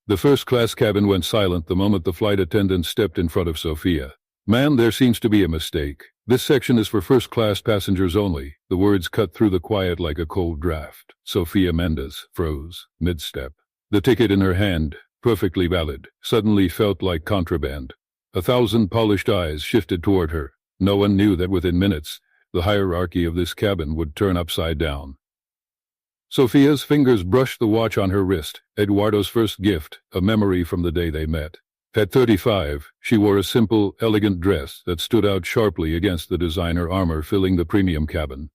The first-class cabin went silent the moment the flight attendant stepped in front of Sophia. "Ma'am, there seems to be a mistake. This section is for first-class passengers only." The words cut through the quiet like a cold draft. Sophia Mendez froze mid-step. The ticket in her hand, perfectly valid, suddenly felt like contraband. 1,000 polished eyes shifted toward her. No one knew that within minutes, the hierarchy of this cabin would turn upside down. Sophia's fingers brushed the watch on her wrist, Eduardo's first gift, a memory from the day they met. At 35, she wore a simple, elegant dress that stood out sharply against the designer armor filling the premium cabin.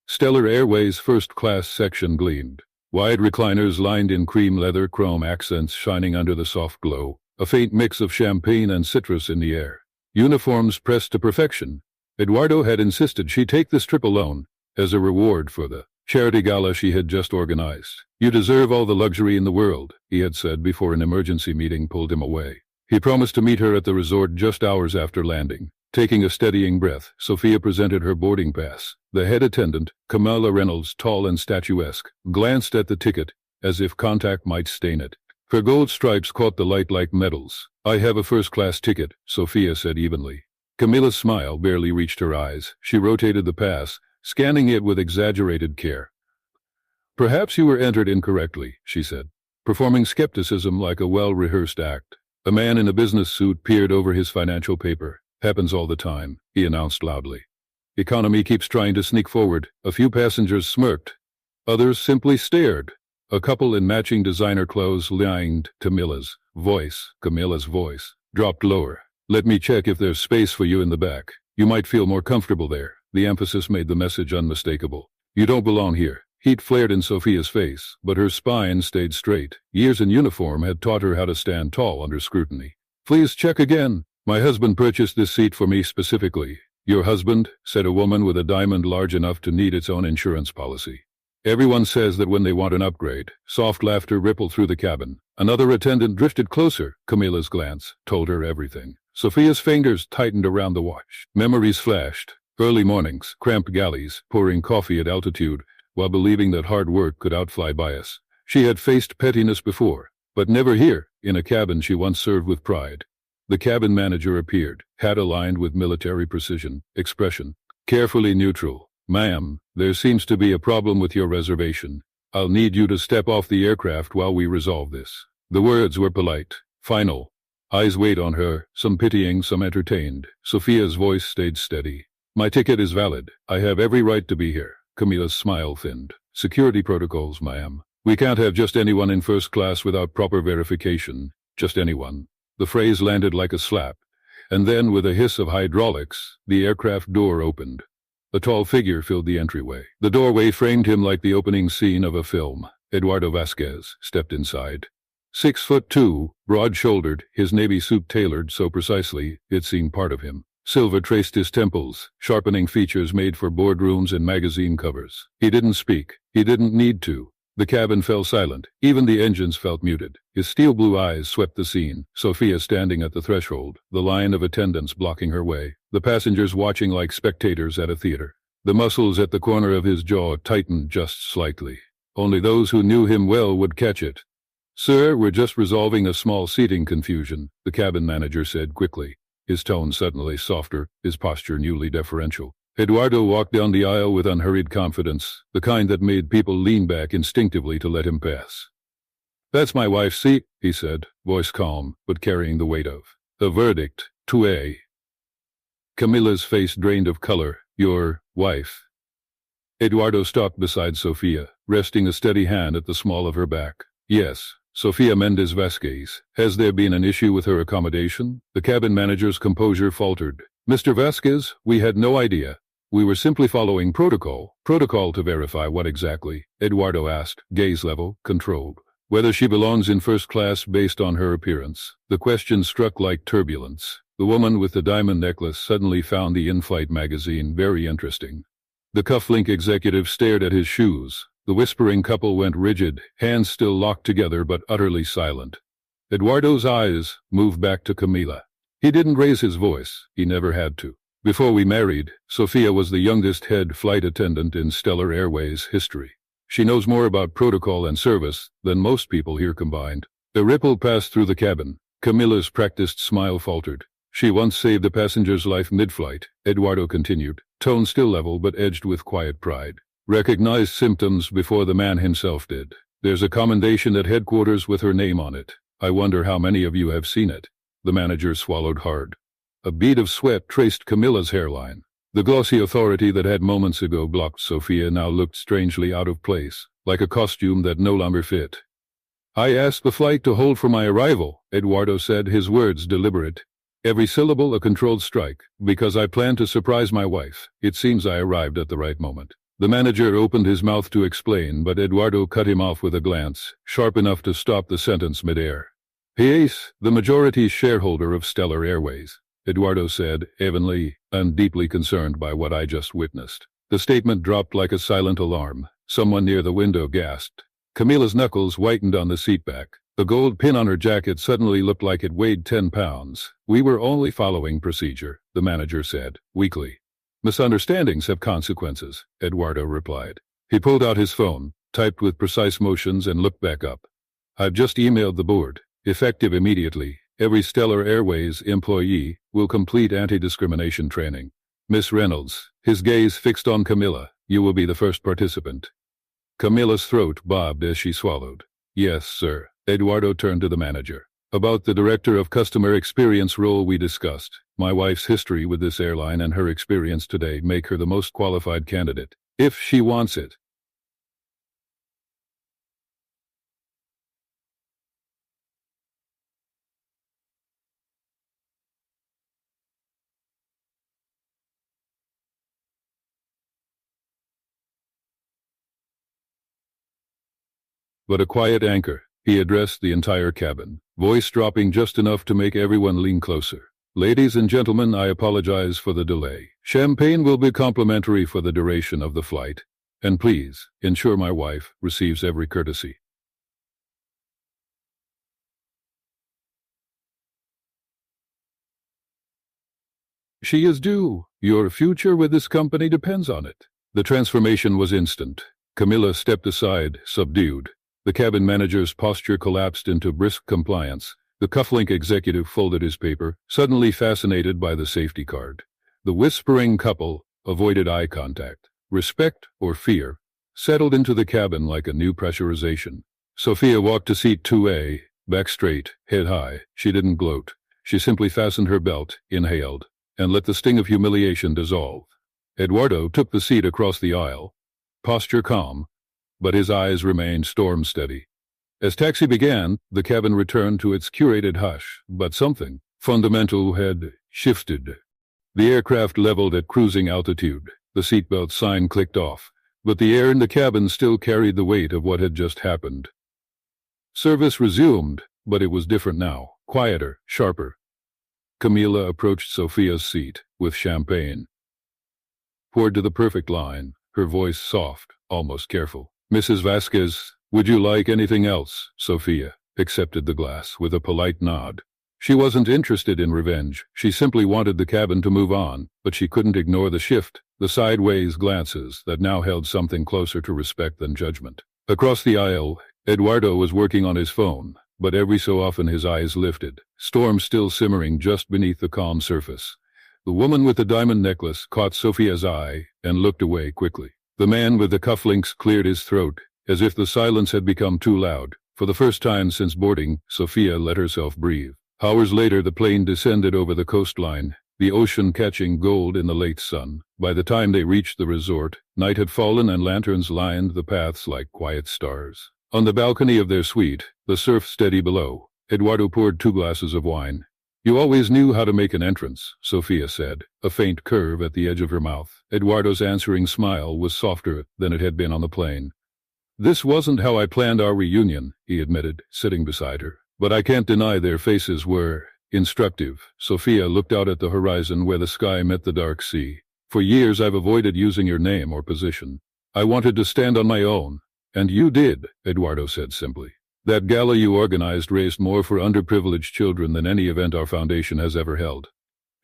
Stellar Airways' first-class section gleamed. Wide recliners lined in cream leather, chrome accents shining under the soft glow, a faint mix of champagne and citrus in the air. Uniforms pressed to perfection. Eduardo had insisted she take this trip alone, as a reward for the charity gala she had just organized. "You deserve all the luxury in the world," he had said before an emergency meeting pulled him away. He promised to meet her at the resort just hours after landing. Taking a steadying breath, Sophia presented her boarding pass. The head attendant, Kamala Reynolds, tall and statuesque, glanced at the ticket, as if contact might stain it. Her gold stripes caught the light like metals. "I have a first-class ticket," Sophia said evenly. Camilla's smile barely reached her eyes. She rotated the pass, scanning it with exaggerated care. "Perhaps you were entered incorrectly," she said, performing skepticism like a well-rehearsed act. A man in a business suit peered over his financial paper. "Happens all the time," he announced loudly. "Economy keeps trying to sneak forward." A few passengers smirked. Others simply stared. A couple in matching designer clothes leaned. Camilla's voice dropped lower. "Let me check if there's space for you in the back. You might feel more comfortable there." The emphasis made the message unmistakable. "You don't belong here." Heat flared in Sophia's face, but her spine stayed straight. Years in uniform had taught her how to stand tall under scrutiny. "Please check again. My husband purchased this seat for me specifically." "Your husband?" said a woman with a diamond large enough to need its own insurance policy. "Everyone says that when they want an upgrade." Soft laughter rippled through the cabin. Another attendant drifted closer. Camilla's glance told her everything. Sophia's fingers tightened around the watch. Memories flashed. Early mornings, cramped galleys, pouring coffee at altitude, while believing that hard work could outfly bias. She had faced pettiness before, but never here, in a cabin she once served with pride. The cabin manager appeared, hat aligned with military precision, expression carefully neutral. "Ma'am, there seems to be a problem with your reservation. I'll need you to step off the aircraft while we resolve this." The words were polite, final. Eyes weighed on her, some pitying, some entertained. Sophia's voice stayed steady. "My ticket is valid. I have every right to be here." Camilla's smile thinned. "Security protocols, ma'am. We can't have just anyone in first class without proper verification. Just anyone." The phrase landed like a slap, and then with a hiss of hydraulics, the aircraft door opened. A tall figure filled the entryway. The doorway framed him like the opening scene of a film. Eduardo Vasquez stepped inside. 6'2", broad-shouldered, his navy suit tailored so precisely it seemed part of him. Silver traced his temples, sharpening features made for boardrooms and magazine covers. He didn't speak. He didn't need to. The cabin fell silent. Even the engines felt muted. His steel-blue eyes swept the scene. Sophia standing at the threshold, the line of attendants blocking her way, the passengers watching like spectators at a theater. The muscles at the corner of his jaw tightened just slightly. Only those who knew him well would catch it. "Sir, we're just resolving a small seating confusion," the cabin manager said quickly. His tone suddenly softer, his posture newly deferential. Eduardo walked down the aisle with unhurried confidence, the kind that made people lean back instinctively to let him pass. "That's my wife's seat," he said, voice calm, but carrying the weight of a verdict. 2A. Camilla's face drained of color. "Your wife." Eduardo stopped beside Sophia, resting a steady hand at the small of her back. "Yes. Sophia Mendez Vasquez. Has there been an issue with her accommodation?" The cabin manager's composure faltered. "Mr. Vasquez, we had no idea. We were simply following protocol." "Protocol to verify what exactly?" Eduardo asked, gaze level, controlled. "Whether she belongs in first class based on her appearance." The question struck like turbulence. The woman with the diamond necklace suddenly found the in-flight magazine very interesting. The cufflink executive stared at his shoes. The whispering couple went rigid, hands still locked together but utterly silent. Eduardo's eyes moved back to Camila. He didn't raise his voice. He never had to. "Before we married, Sophia was the youngest head flight attendant in Stellar Airways history. She knows more about protocol and service than most people here combined." A ripple passed through the cabin. Camilla's practiced smile faltered. She once saved a passenger's life mid-flight, Eduardo continued, tone still level but edged with quiet pride. Recognized symptoms before the man himself did. There's a commendation at headquarters with her name on it. I wonder how many of you have seen it. The manager swallowed hard. A bead of sweat traced Camilla's hairline. The glossy authority that had moments ago blocked Sophia now looked strangely out of place, like a costume that no longer fit. I asked the flight to hold for my arrival, Eduardo said, his words deliberate. Every syllable a controlled strike, because I planned to surprise my wife. It seems I arrived at the right moment. The manager opened his mouth to explain, but Eduardo cut him off with a glance, sharp enough to stop the sentence midair. He is the majority shareholder of Stellar Airways, Eduardo said, evenly and deeply concerned by what I just witnessed. The statement dropped like a silent alarm. Someone near the window gasped. Camilla's knuckles whitened on the seatback. The gold pin on her jacket suddenly looked like it weighed 10 pounds. We were only following procedure, the manager said, weakly. Misunderstandings have consequences, Eduardo replied. He pulled out his phone, typed with precise motions and looked back up. I've just emailed the board. Effective immediately, every Stellar Airways employee will complete anti-discrimination training. Miss Reynolds, his gaze fixed on Camilla, you will be the first participant. Camilla's throat bobbed as she swallowed. Yes, sir. Eduardo turned to the manager. About the Director of Customer Experience role we discussed, my wife's history with this airline and her experience today make her the most qualified candidate, if she wants it. But a quiet anchor, he addressed the entire cabin, voice dropping just enough to make everyone lean closer. Ladies and gentlemen, I apologize for the delay. Champagne will be complimentary for the duration of the flight. And please, ensure my wife receives every courtesy. She is due. Your future with this company depends on it. The transformation was instant. Camilla stepped aside, subdued. The cabin manager's posture collapsed into brisk compliance. The cufflink executive folded his paper, suddenly fascinated by the safety card. The whispering couple avoided eye contact. Respect, or fear, settled into the cabin like a new pressurization. Sophia walked to seat 2A, back straight, head high. She didn't gloat. She simply fastened her belt, inhaled, and let the sting of humiliation dissolve. Eduardo took the seat across the aisle, posture calm, but his eyes remained storm-steady. As taxi began, the cabin returned to its curated hush, but something fundamental had shifted. The aircraft leveled at cruising altitude. The seatbelt sign clicked off, but the air in the cabin still carried the weight of what had just happened. Service resumed, but it was different now, quieter, sharper. Camilla approached Sophia's seat, with champagne. Poured to the perfect line, her voice soft, almost careful. Mrs. Vasquez, would you like anything else? Sophia accepted the glass with a polite nod. She wasn't interested in revenge. She simply wanted the cabin to move on, but she couldn't ignore the shift, the sideways glances that now held something closer to respect than judgment. Across the aisle, Eduardo was working on his phone, but every so often his eyes lifted, storm still simmering just beneath the calm surface. The woman with the diamond necklace caught Sophia's eye and looked away quickly. The man with the cufflinks cleared his throat, as if the silence had become too loud. For the first time since boarding, Sophia let herself breathe. Hours later, the plane descended over the coastline, the ocean catching gold in the late sun. By the time they reached the resort, night had fallen and lanterns lined the paths like quiet stars. On the balcony of their suite, the surf steady below, Eduardo poured 2 glasses of wine. You always knew how to make an entrance, Sophia said, a faint curve at the edge of her mouth. Eduardo's answering smile was softer than it had been on the plane. This wasn't how I planned our reunion, he admitted, sitting beside her. But I can't deny their faces were instructive. Sophia looked out at the horizon where the sky met the dark sea. For years I've avoided using your name or position. I wanted to stand on my own. And you did, Eduardo said simply. That gala you organized raised more for underprivileged children than any event our foundation has ever held.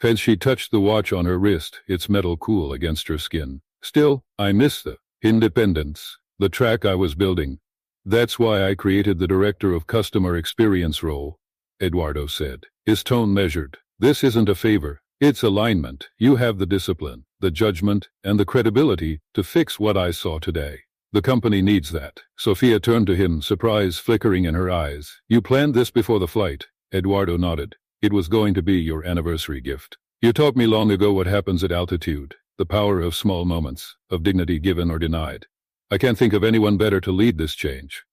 Hence she touched the watch on her wrist, its metal cool against her skin. Still, I miss the independence, the track I was building. That's why I created the Director of Customer Experience role, Eduardo said, his tone measured. This isn't a favor, it's alignment. You have the discipline, the judgment, and the credibility to fix what I saw today. The company needs that. Sophia turned to him, surprise flickering in her eyes. You planned this before the flight? Eduardo nodded. It was going to be your anniversary gift. You taught me long ago what happens at altitude, the power of small moments, of dignity given or denied. I can't think of anyone better to lead this change.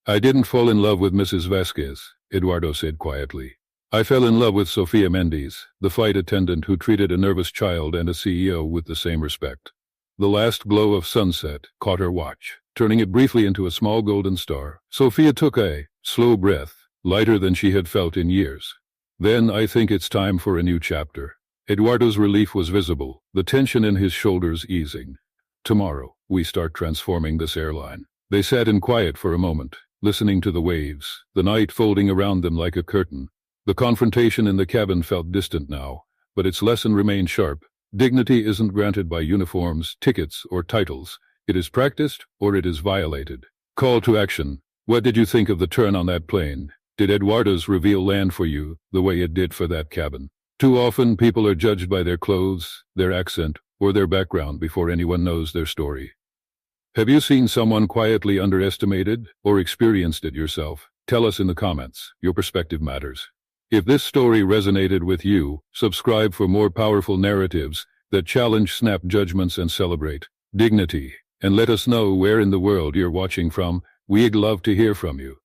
I didn't fall in love with Mrs. Vasquez, Eduardo said quietly. I fell in love with Sofia Mendes, the flight attendant who treated a nervous child and a CEO with the same respect. The last glow of sunset caught her watch, turning it briefly into a small golden star. Sofia took a slow breath, lighter than she had felt in years. Then I think it's time for a new chapter. Eduardo's relief was visible, the tension in his shoulders easing. Tomorrow, we start transforming this airline. They sat in quiet for a moment, listening to the waves, the night folding around them like a curtain. The confrontation in the cabin felt distant now, but its lesson remained sharp. Dignity isn't granted by uniforms, tickets, or titles. It is practiced, or it is violated. Call to action. What did you think of the turn on that plane? Did Eduardo's reveal land for you the way it did for that cabin? Too often people are judged by their clothes, their accent, or their background before anyone knows their story. Have you seen someone quietly underestimated, or experienced it yourself? Tell us in the comments. Your perspective matters. If this story resonated with you, subscribe for more powerful narratives that challenge snap judgments and celebrate dignity. And let us know where in the world you're watching from. We'd love to hear from you.